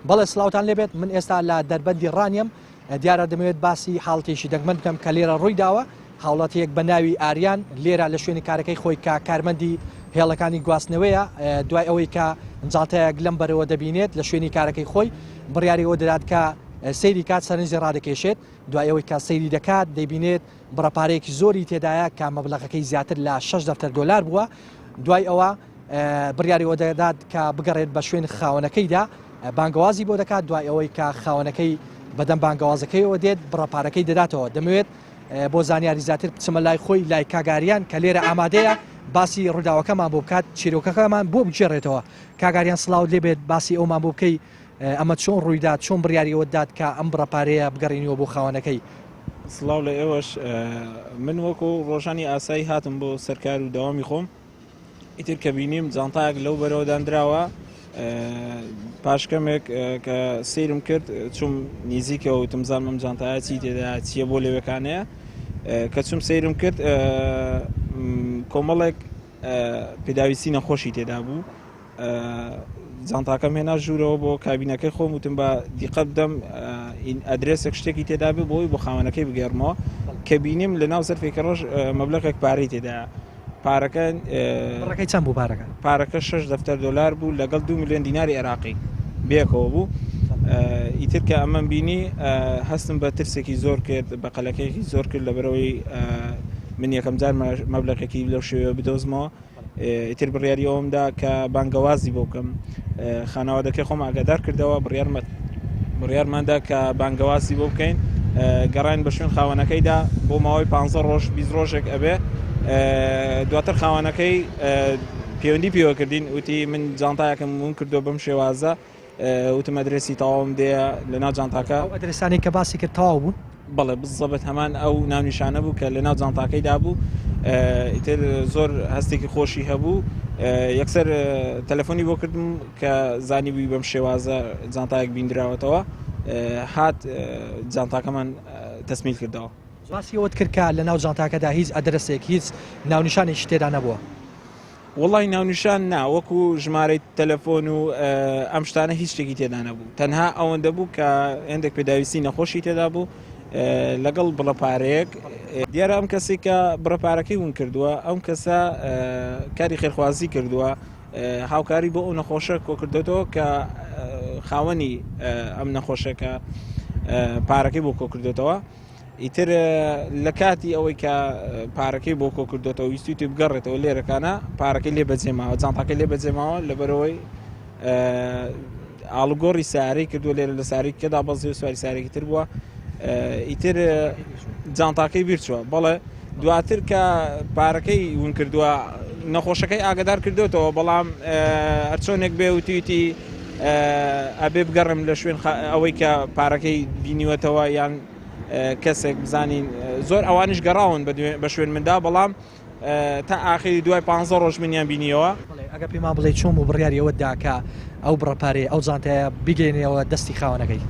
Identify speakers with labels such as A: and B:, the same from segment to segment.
A: بەڵێ سڵاوتان لێبێت من ئێستا لە دەربەندی ڕانیم دیارە دەمەوێت باسی حاڵتێکی دەگمەن بکەم کە لێرە ڕووی داوە هاوڵاتیەک بە ناوی ئاریان لێرە لە شوێنی کارەکەی خۆی کە کارمەندی هێڵەکانی گواستنەوەیە دوای ئەوەی کە جاڵتەیەک لەم بەرەوە دەبینێت لە شوێنی کارەکەی خۆی بڕیاریەوە دەدات کە سەیری کات سەرنجی ڕادەکێشێت دوای ئەوەی کە سەیری دەکات دەبینێت بڕەپارەیەکی زۆری تێدایە کە مەبلەغەکەی زیاتر لە 6 دەفتەر دۆلار بووە دوای ئەوە بڕیاریەوە دەدات کە بگەڕێت بە شوێن خاوەنەکەیدا بانگەوازی بۆ دەکات دوای ئەوەی کە خاوەنەکەی بەدەم بانگەوازەکەیەوە دێت بڕەپارەکەی دەداتەوە دەمەوێت بۆ زانیاری زیاتر بچمە لای خۆی لای کاگاریان کە لێرە ئامادەیە باسی ڕووداوەکەمان بۆ بکات چیرۆکەکەمان بۆ بگێڕێتەوە کاگاریان سڵاو لێبێت باسی ئەومان بۆ بکەی ئەمە چۆن ڕوویدات چۆن بڕیاریەوە دات کە ئەم بڕەپارەیە بگەڕێنیەوە بۆ خاوەنەکەی
B: سڵاو لە ئێوەش من وەکو ڕۆژانی ئاسایی هاتم بۆ سەرکار و داوامی خۆم ئیتر کە بینیم جانتایەک لەو بەرەوە دانراوە پاشکەمێک کە سیرم کرد چوم نزیکەوە وتم زانم جانتایە چی تێدا چییە بۆ لێوەکانەیە کە چوم سیرم کرد کۆمەڵێک پێداویستی نەخۆشی تێدا بوو جانتاکەم هێنا ژوورەوە بۆ کابینەکەی خۆم وتم بە دیقە بدەم ئەدرێسێک شتێکی تێدا بێ بۆی بۆ خاوەنەکەی بگەڕمەوە کە بینیم لە ناو سەرفێکە ڕۆژ مەبلەغێک پارەی تێدا پارەکە
A: ڕەکەی چەند بوو
B: پارەکە 6 دەفتەر دۆلار بوو لەگەڵ 2 ملیۆن دیناری عێراقی بێکەوە بوو ئیتر کە ئەمەم بینی هەستم بە ترسێکی زۆر کرد بە قەلەکەیەکی زۆر کرد لەبەرەوەی من یەکەم جار مەبلەغێکی لەو شێوەیە بدۆزمەوە ئیتر بڕیاری ئەومدا کە بانگەوازی بۆ بکەم خانەوادەکەی خۆم ئاگادار کردەوە بڕیارماندا کە بانگەوازی بۆ بکەین گەڕین بە شوێن خاوەنەکەیدا بۆ ماوەی 15 ڕۆژ 20 ڕۆژێک ئەبێ دواتر خاوەنەکەی پەیوەندی پێوەکردین وتی من جانتایەکەم ون کردو بەم شێوازە وتم ئەدرێسی تەواوم دێ لە ناو جانتاکە
A: ئەدرێسانی کە باسی کرد تەواو بوون
B: بەڵێ بزەبێت هەمان ئەو ناونیشانە بوو کە لە ناو جانتاکەیدا بوو ئیتر زۆر هەستێکی خۆشی هەبوو یەکسەر تەلەفۆنی بۆ کردم کە زانیبووی بەم شێوازە جانتایەک بیندراوەتەوە هات جانتاکەمان تەسمیل کردەوە
A: باسی ئەوت کرد کە لە ناو جانتاکەدا هیچ ئەدرەسێک هیچ ناونیشانێکی تێدا نەبووە
B: وڵی ناونیشان وەکو ژمارەی تەلەفۆن و ئەم شتانە هیچ شتێکی تێدا نەبوو تەنها ئەوەندە بوو کە هێندێک پێداویستی نەخۆشی تێدا بوو لەگەڵ بڕەپارەیەک دیارە ئەم کەسی کە بڕەپارەکەی ون کردووە ئەم کەسە کاری خێرخوازی کردووە هاوکاری بۆ ئەو نەخۆشە کۆ کردێتەوە کە خاوەنی ئەم نەخۆشەکە پارەکەی بۆ کۆ کردێتەوە ئیتر لە کاتی ئەوەی کە پارەکەی بۆ کۆ کردێتەوە ویستی تو بگەڕێتەوە لێرەکانە پارەکەی لێ بەجێماوە جانتاکەی لێ بەجێماوە لەبەرەوەی ئاڵوگۆڕی سیارەی کردووە لێرە لە ساریکەدا بەزێ سواری سارێکی تر بووە ئیتر جانتاکەی بیرچووە بەڵێ دواتر کە پارەکەی ون کردووە نەخۆشەکەی ئاگدار کردوێتەوە بەڵام هەرچۆنێک بێ وتیوتی ئەبێ بگەڕم لە شوێن ئەوەی کە پارەکەی بینیوەتەوە یان کەسێک بزانین زۆر ئەوانش گەڕاون بە شوێن مندا بەڵام تا ئاخری دوای 15 ڕۆژ منیان بینیەوە
A: ئەگە پێما بڵێ چۆم و بڕیاریەوە داکە ئەو بڕەپارێ ئەو جانتەیە بگەێنەوە دەستی خاوەنەکەی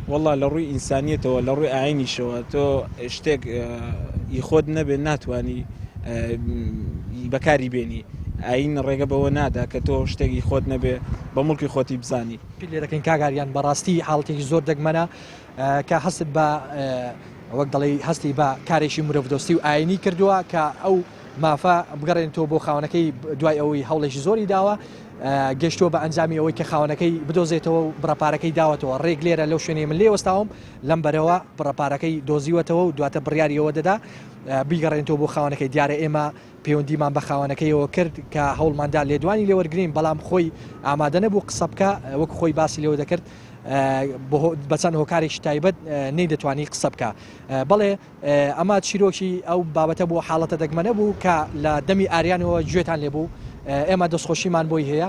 B: والله لە ڕووی ئینسانیەتەوە لە ڕووی ئاینیشەوە تۆ شتێک خۆت نەبێت ناتوانی بەکاری بێنی ئاین ڕێگە بەوە نادا کە تۆ شتێکی خۆت نەبێ بە مڵکی خۆتی بزانی
A: لێ دەکەین کاگاریان بەڕاستی حاڵەتێکی زۆر دەگمەنە کە هەست بە وەک دەڵی هەستی بە کارێکی مرۆڤدۆستی و ئاینی کردووە کە ئەو مافە بگەڕێنەوە بۆ خاوەنەکەی دوای ئەوەی هەوڵێکی زۆری داوە گەشتووە بە ئەنجامی ئەوەی کە خاوەنەکەی بدۆزێتەوە و بڕەپارەکەی داوەتەوە ڕێک لێرە لەو شوێنەی من لێوەستاوم لەم بەرەوە بڕەپارەکەی دۆزیوەتەوە و دواتە بڕیاریەوە دەدا بیگەڕێنەوە بۆ خاوەنەکەی دیارە ئێمە پەیوەندیمان بە خاوەنەکەیەوە کرد کە هەوڵماندا لێدوانی لێوەرگرین بەڵام خۆی ئامادە نەبوو قسە بکە وەک خۆی باسی لێوە دەکرد بەچەند هۆکارێکی تایبەت نەی دەتوانی قسە بکە بەڵێ ئەمە چیرۆکی ئەو بابەتە بۆ حاڵەتە دەگمەنە بوو کە لە دەمی ئاریانەوە گوێتان لێبوو ئێمە دەستخۆشیمان بۆی هەیە